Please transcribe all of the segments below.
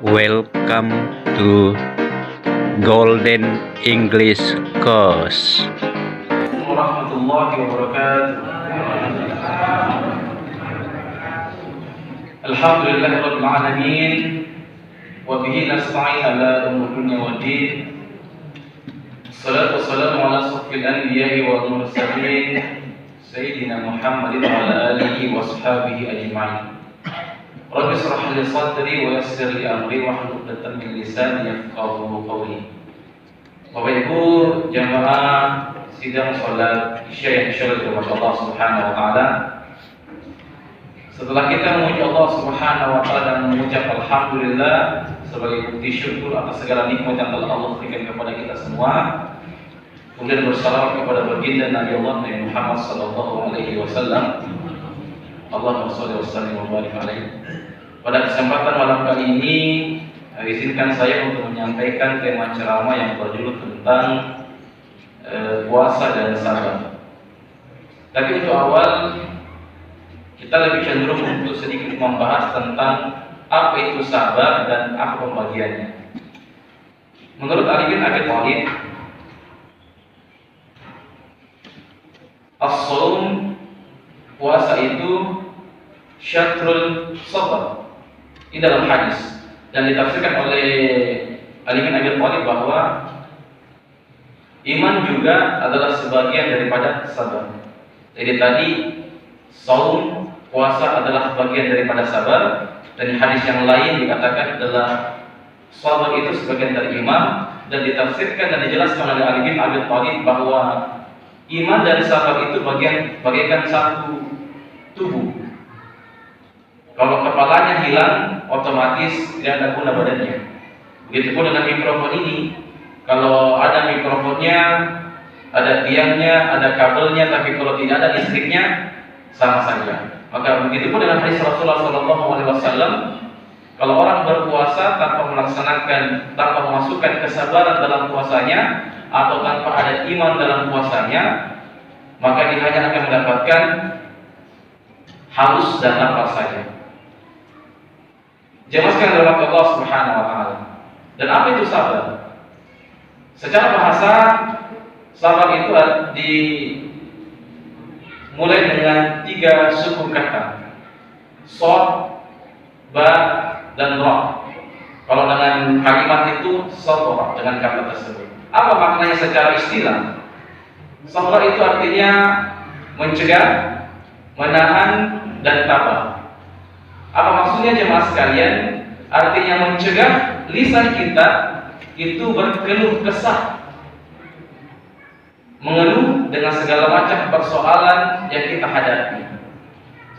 Welcome to Golden English Course. Warahmatullahi wabarakatuh. Alhamdulillahirabbil alamin wa bihi nasta'in ala umuri dunya waddin. Wassalatu wassalamu ala asyrafil anbiya'i wal mursalin sayyidina Muhammadin wa ala alihi wa sahbihi ajma'in. Rabbi shrah li sadri wa yassir li amri wahlul 'uqdatam min lisani yafqahu qawli. Bapak Ibu jamaah sidang salat Isya yang disyarati oleh Allah Subhanahu wa taala. Setelah kita memuji Allah Subhanahu wa taala dan mengucap alhamdulillah sebagai bukti syukur atas segala nikmat yang telah Allah berikan kepada kita semua, kemudian bersalawat kepada baginda Nabi Allah Nabi Muhammad sallallahu alaihi wasallam. Allahumma shalli wa sallim wa barik alaihi. Pada kesempatan malam kali ini, izinkan saya untuk menyampaikan tema ceramah yang berjudul tentang puasa dan sabar. Tapi untuk awal, kita lebih cenderung untuk sedikit membahas tentang apa itu sabar dan apa pembagiannya. Menurut Ali bin Abi Thalib, as-shaum, puasa itu syatrul sabar. Ini dalam hadis dan ditafsirkan oleh Ali bin Abi Thalib bahwa iman juga adalah sebagian daripada sabar. Jadi tadi saum, puasa adalah bagian daripada sabar, dan hadis yang lain dikatakan adalah sabar itu sebagian dari iman, dan ditafsirkan dan dijelaskan oleh Ali bin Abi Thalib bahwa iman dan sabar itu bagaikan satu tubuh. Kalau kepalanya hilang, otomatis tidak ada guna badannya. Begitupun dengan mikrofon ini. Kalau ada mikrofonnya, ada tiangnya, ada kabelnya, tapi kalau tidak ada listriknya, sama saja. Maka begitupun dengan hadis Rasulullah SAW. Kalau orang berpuasa tanpa memasukkan kesabaran dalam puasanya, atau tanpa ada iman dalam puasanya, maka dia hanya akan mendapatkan haus dan lapar saja. Jemaah sekalian dirahmati Allah Subhanahu wa taala. Dan apa itu sabar? Secara bahasa, sabar itu dimulai dengan 3 suku kata. Shad, ba, dan ra. Kalau dengan kalimat itu sabar dengan kata tersebut. Apa maknanya secara istilah? Sabar itu artinya mencegah, menahan, dan tabah. Apa maksudnya jemaah sekalian? Artinya mencegah lisan kita itu berkeluh kesah, mengeluh dengan segala macam persoalan yang kita hadapi.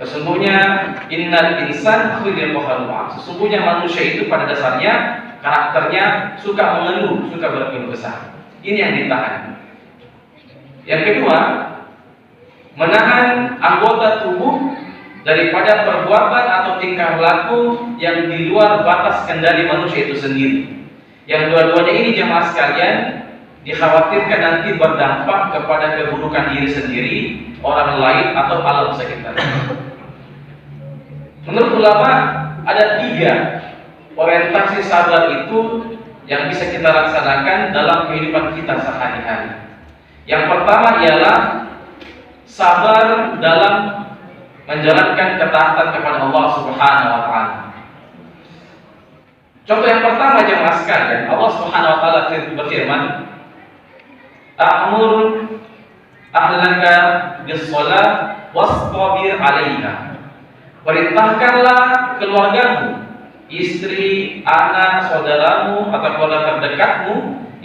Sesungguhnya innal insan khuliqa halu'a. Sesungguhnya manusia itu pada dasarnya karakternya suka mengeluh, suka berkeluh kesah. Ini yang ditahan. Yang kedua, menahan anggota tubuh daripada perbuatan atau tingkah laku yang di luar batas kendali manusia itu sendiri. Yang dua-duanya ini jemaah sekalian dikhawatirkan nanti berdampak kepada keburukan diri sendiri, orang lain, atau alam sekitar. Menurut ulama ada 3 orientasi sabar itu yang bisa kita laksanakan dalam kehidupan kita sehari-hari. Yang pertama ialah sabar dalam menjalankan ketaatan kepada Allah Subhanahu wa taala. Contoh yang pertama jemaah sekalian, Allah Subhanahu wa taala berfirman, "Ta'mur ahlaka bis-shalah wastabir 'alaiha." Perintahkanlah keluargamu, istri, anak, saudaramu atau keluarga terdekatmu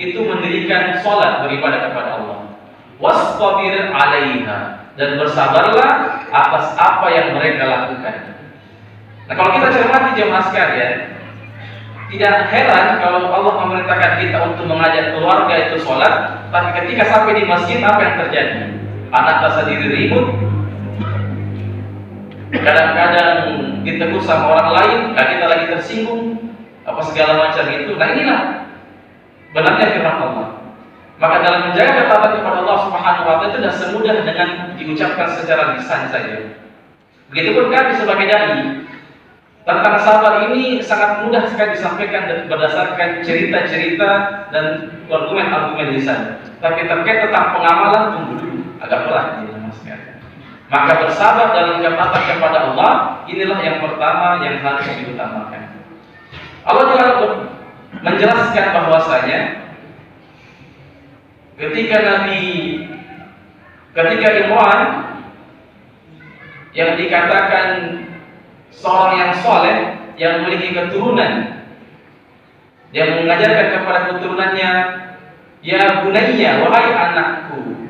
itu mendirikan salat, beribadah kepada Allah. Wastabir 'alaiha, dan bersabarlah atas apa yang mereka lakukan. Nah, kalau kita cermati jemaah sekalian, tidak heran kalau Allah memerintahkan kita untuk mengajak keluarga itu sholat, tapi ketika sampai di masjid apa yang terjadi? Anak tak sendiri ribut, kadang-kadang ditegur sama orang lain, kita lagi tersinggung, apa segala macam itu. Nah, inilah benarnya firman Allah. Maka dalam menjaga ketaatan kepada Allah Subhanahu wa taala itu tidak semudah dengan diucapkan secara lisan saja. Begitupun kami sebagai dai, Tentang sabar ini sangat mudah sekali disampaikan berdasarkan cerita-cerita dan argumen-argumen lisan. Tapi terkait tentang pengamalan tunggu dulu, agak berat ini Mas sekalian. Maka bersabar dalam ketaatan kepada Allah, inilah yang pertama yang harus diutamakan. Allah juga menjelaskan bahwasanya ketika Imran yang dikatakan seorang yang soleh, yang memiliki keturunan, dia mengajarkan kepada keturunannya, ya bunayya, wahai anakku,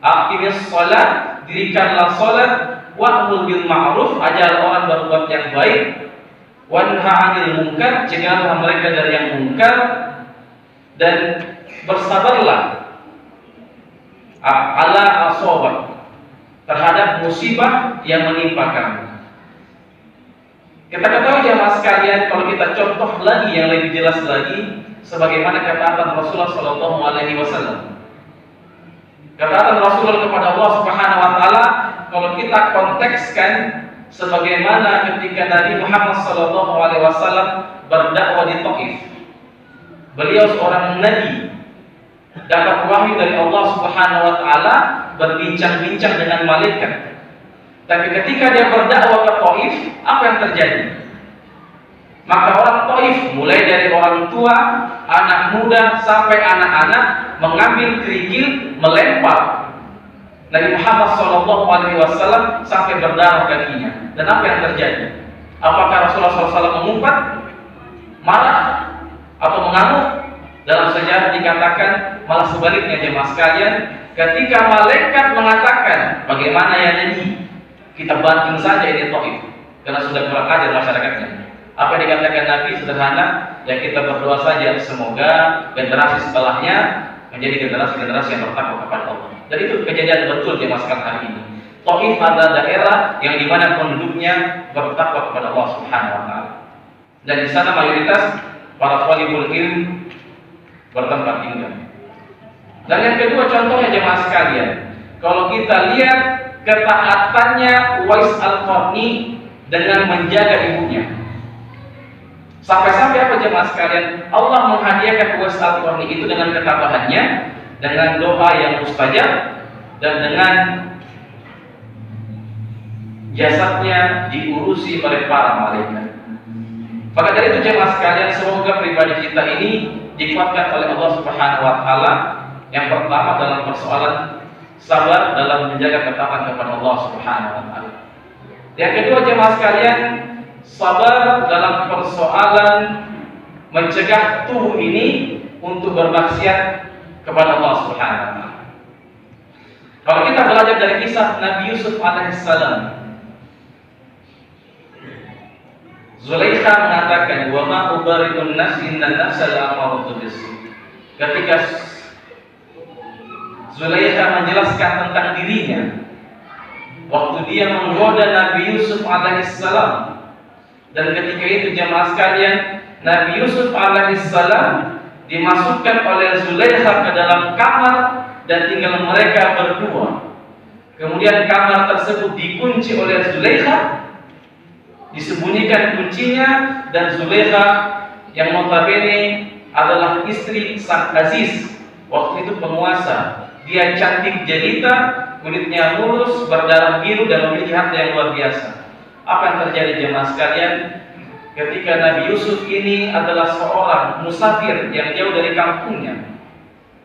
aqimis shalat, dirikanlah salat, wa'mur bil ma'ruf, ajar orang berbuat yang baik, wanha 'anil munkar, cegahlah mereka dari yang munkar, dan bersabarlah ala asobat, terhadap musibah yang menimpa kamu. Kita ketahui jemaah sekalian, kalau kita contoh lagi yang lebih jelas lagi, sebagaimana ketaatan Rasulullah Shallallahu Alaihi Wasallam. Ketaatan Rasulullah kepada Allah Subhanahu Wa Taala, kalau kita kontekskan, sebagaimana ketika Nabi Muhammad Shallallahu Alaihi Wasallam berdakwah di Taif. Beliau seorang nabi, dapat wahyu dari Allah Subhanahu Wa Taala, berbincang-bincang dengan malaikat. Tapi ketika dia berdakwah ke Taif, apa yang terjadi? Maka orang Taif, mulai dari orang tua, anak muda, sampai anak-anak, mengambil kerikil, melempar Nabi Muhammad SAW sampai berdarah kakinya. Dan apa yang terjadi? Apakah Rasulullah SAW mengumpat, marah, atau mengamuk? Dalam sejarah dikatakan malah sebaliknya jemaah sekalian, ketika malaikat mengatakan, bagaimana ya Nabi? Kita banting saja ini Taif, karena sudah kurang ajar masyarakatnya. Apa yang dikatakan Nabi sederhana, ya kita berdoa saja semoga generasi setelahnya menjadi generasi-generasi yang bertakwa kepada Allah. Dan itu kejadian betul di masa hari ini. Taif adalah daerah yang dimana penduduknya bertakwa kepada Allah Subhanahu Wa Taala. Dan di sana mayoritas para thalibul ilm bertempat tinggal. Dan yang kedua contohnya jemaah sekalian, kalau kita lihat ketaatannya Uwais Al-Qarni dengan menjaga ibunya. Sampai-sampai apa jemaah sekalian? Allah menghadiahkan Uwais Al-Qarni itu dengan ketabahannya, dengan doa yang mustajab, dan dengan jasadnya diurusi oleh para malaikat. Maka dari itu jemaah sekalian, semoga pribadi kita ini dikuatkan oleh Allah Subhanahu Wa Taala. Yang pertama dalam persoalan sabar dalam menjaga ketaatan kepada Allah Subhanahu Wa Taala. Yang kedua jemaah sekalian, sabar dalam persoalan mencegah tubuh ini untuk bermaksiat kepada Allah Subhanahu Wa Taala. Kalau kita belajar dari kisah Nabi Yusuf alaihissalam, Zulaikha mengatakan, wa ma ubaridun nas inna nafsa la'amaratu bis-su'. Ketika Zulaikha menjelaskan tentang dirinya waktu dia menggoda Nabi Yusuf alaihissalam, dan ketika itu jemaah sekalian, Nabi Yusuf alaihissalam dimasukkan oleh Zulaikha ke dalam kamar dan tinggal mereka berdua. Kemudian kamar tersebut dikunci oleh Zulaikha, disembunyikan kuncinya, dan Zulaikha yang notabene adalah istri sang Aziz, waktu itu penguasa. Dia cantik jelita, kulitnya mulus, berdarah biru, dan memiliki harta yang luar biasa. Apa yang terjadi jemaah sekalian? Ketika Nabi Yusuf ini adalah seorang musafir yang jauh dari kampungnya,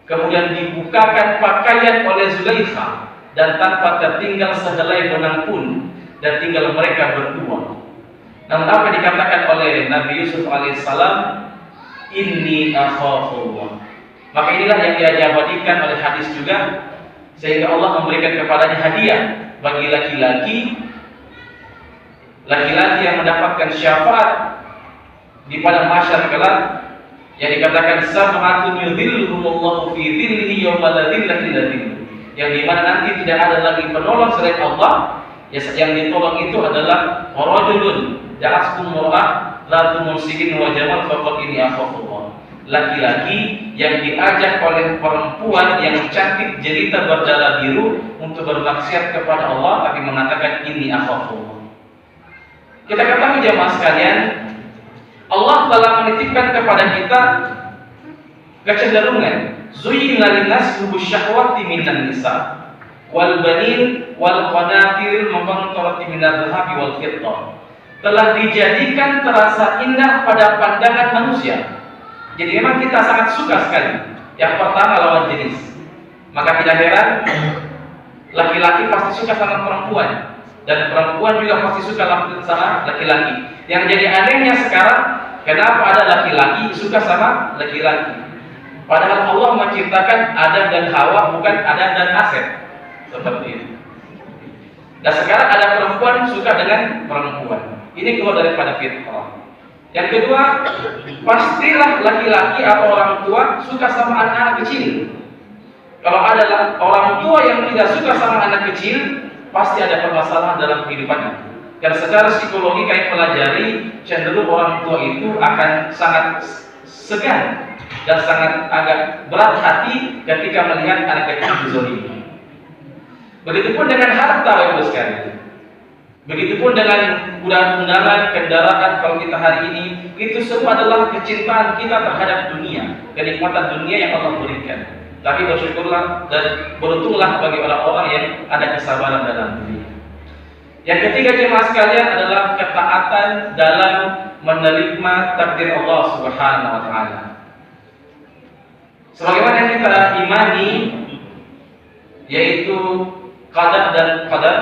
kemudian dibukakan pakaian oleh Zulaikha, dan tanpa tertinggal sehelai benang pun, dan tinggal mereka berdua. Namun apa yang dikatakan oleh Nabi Yusuf alaihissalam? Inni akhafullah. Maka inilah yang diabadikan oleh hadis juga, sehingga Allah memberikan kepadanya hadiah bagi laki-laki yang mendapatkan syafaat di padang mahsyar kelak, yang dikatakan sab'atun yudhilluhumullahu fi dhillihi yawma la dhilla illa dhilluh, yang dimana nanti tidak ada lagi penolong selain Allah. Yang ditolong itu adalah rajulun ja'askum mur'ah la tumunsikin wa jamal faqad ini akhafullah. Laki-laki yang diajak oleh perempuan yang cantik jelita berdarah biru untuk bermaksiat kepada Allah, tapi mengatakan ini akhafullah. Kita ketahui jemaah sekalian, Allah telah menitipkan kepada kita kecenderungan zuyyina linnas hubbus syahwati minan nisa wal banin wal qanatiril muqantarati minadh dhahabi wal fiddah. Telah dijadikan terasa indah pada pandangan manusia. Jadi memang kita sangat suka sekali. Yang pertama lawan jenis. Maka tidak heran laki-laki pasti suka sama perempuan, dan perempuan juga pasti suka sama laki-laki. Yang jadi anehnya sekarang, kenapa ada laki-laki suka sama laki-laki? Padahal Allah menciptakan Adam dan Hawa, bukan Adam dan Asep. Seperti itu. Dan sekarang ada perempuan suka dengan perempuan. Ini keluar daripada fitrah. Yang kedua, pastilah laki-laki atau orang tua suka sama anak-anak kecil. Kalau ada orang tua yang tidak suka sama anak kecil, pasti ada permasalahan dalam kehidupannya. Karena secara psikologi kami pelajari, cenderung orang tua itu akan sangat segan dan sangat agak berat hati ketika melihat anak kecil dizalimi. Begitupun dengan harta, Bapak sekalian. Begitupun dengan undangan, kendaraan. Kalau kita hari ini, itu semua adalah kecintaan kita terhadap dunia, kenikmatan dunia yang Allah berikan. Tapi bersyukurlah dan beruntunglah bagi orang-orang yang ada kesabaran dalam diri. Yang ketiga jemaah sekalian adalah ketaatan dalam menerima takdir Allah Subhanahu wa taala. Sebagaimana yang kita imani, yaitu qadar dan qadar.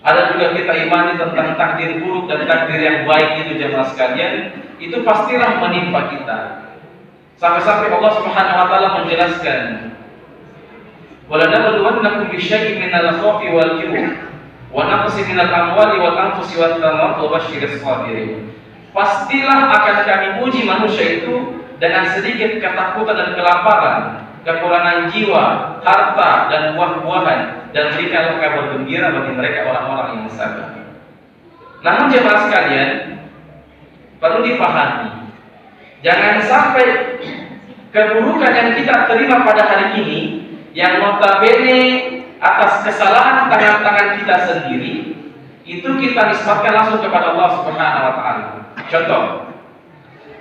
Ada juga kita imani tentang takdir buruk dan takdir yang baik itu jemaah sekalian, itu pastilah menimpa kita. Sampai-sampai Allah Subhanahu wa taala menjelaskan, "Wa lanabluwannakum bisyai'in minal khawfi wal ju'i wa naqsin minal amwali wal anfusi wat thamarati wa basyyiris shabirin." Pastilah akan kami uji manusia itu dengan sedikit ketakutan dan kelaparan, kekurangan jiwa, harta dan buah-buahan, dan berikanlah kabar gembira bagi mereka orang-orang yang sabar. Namun jemaah sekalian, perlu dipahami, jangan sampai keburukan yang kita terima pada hari ini, yang notabene atas kesalahan tangan-tangan kita sendiri, itu kita nisbatkan langsung kepada Allah Subhanahu wa taala. Contoh,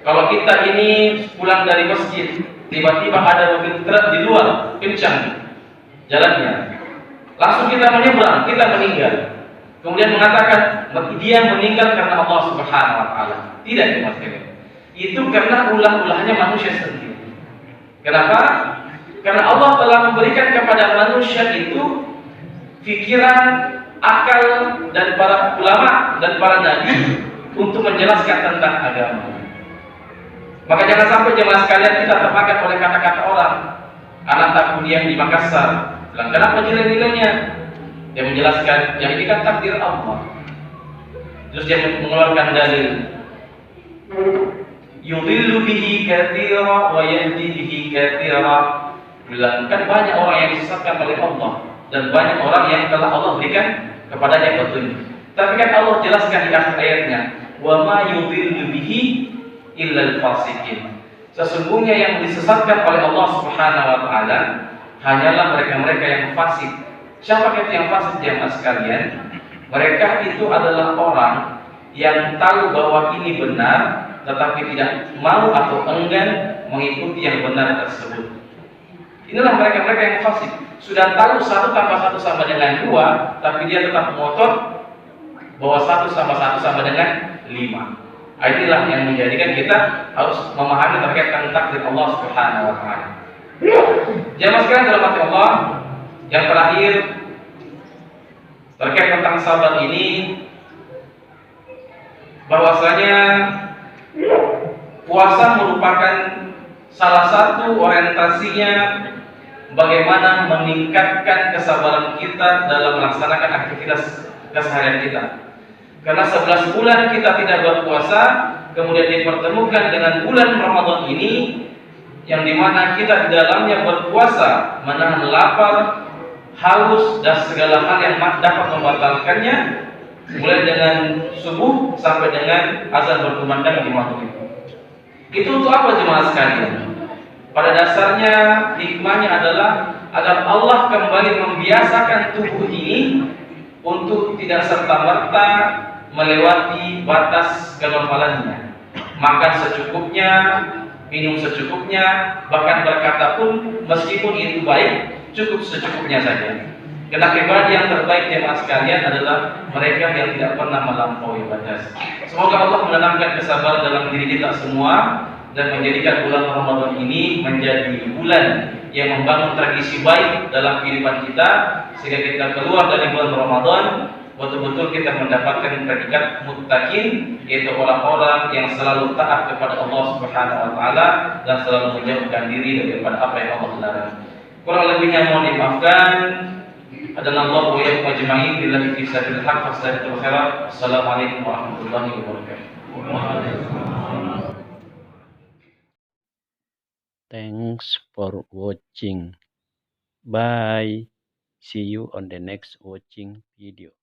kalau kita ini pulang dari masjid, tiba-tiba ada mobil truk di luar, kencang jalannya, langsung kita menyeberang, kita meninggal. Kemudian mengatakan dia meninggal karena Allah Subhanahu wa taala. Tidak, dimaksudkan. Itu karena ulah-ulahnya manusia sendiri. Kenapa? Karena Allah telah memberikan kepada manusia itu pikiran, akal, dan para ulama dan para nabi untuk menjelaskan tentang agama. Maka jangan sampai jemaah sekalian kita termakan oleh kata-kata orang. Anak tak kuliah di Makassar, bilang kenapa nilai-nilainya? Dia menjelaskan, yang ini kan takdir Allah. Terus dia mengeluarkan dalil, yudhillu bihi katsira wa yahdi bihi katsira. Bilang kan banyak orang yang disesatkan oleh Allah, dan banyak orang yang telah Allah berikan kepadanya petunjuk. Tapi kan Allah jelaskan di akhir ayatnya, wa ma yudhillu bihi illal fasiqin. Sesungguhnya yang disesatkan oleh Allah Subhanahu wa taala hanyalah mereka-mereka yang fasik. Siapa itu yang fasik jemaah sekalian? Mereka itu adalah orang yang tahu bahwa ini benar, tetapi tidak mau atau enggan mengikuti yang benar tersebut. Inilah mereka-mereka yang fasik. Sudah tahu 1 tambah 1 sama dengan 2, tapi dia tetap ngotot bahwa 1 tambah 1 sama dengan 5. Inilah yang menjadikan kita harus memahami terkait tentang takdir Allah Subhanahu wa taala. Jemaah sekalian dirahmati Allah, yang terakhir terkait tentang sabar ini, bahwasanya puasa merupakan salah satu orientasinya bagaimana meningkatkan kesabaran kita dalam melaksanakan aktivitas keseharian kita. Karena 11 bulan kita tidak berpuasa, kemudian dipertemukan dengan bulan Ramadan ini, yang dimana kita di dalamnya berpuasa, menahan lapar, haus, dan segala hal yang dapat membatalkannya, mulai dengan subuh sampai dengan azan berkumandang di maghrib. Itu untuk apa jemaah sekalian? Pada dasarnya hikmahnya adalah agar Allah kembali membiasakan tubuh ini untuk tidak serta-merta melewati batas kenormalannya. Makan secukupnya, minum secukupnya, bahkan berkata pun meskipun itu baik, cukup secukupnya saja. Karena pribadi yang terbaik jemaah sekalian adalah mereka yang tidak pernah melampaui batas. Semoga Allah menanamkan kesabaran dalam diri kita semua dan menjadikan bulan Ramadan ini menjadi bulan yang membangun tradisi baik dalam kehidupan kita, sehingga kita keluar dari bulan Ramadan betul-betul kita mendapatkan predikat muttaqin, yaitu orang-orang yang selalu taat kepada Allah Subhanahu wa taala dan selalu menjauhkan diri daripada apa yang Allah larang. Kurang lebihnya mohon dimaafkan. Adanallahu wa iyyakum ajma'in billahi fi sabilil haq fastaghfirul khairat. Assalamualaikum warahmatullahi wabarakatuh. Thanks for watching. Bye. See you on the next watching video.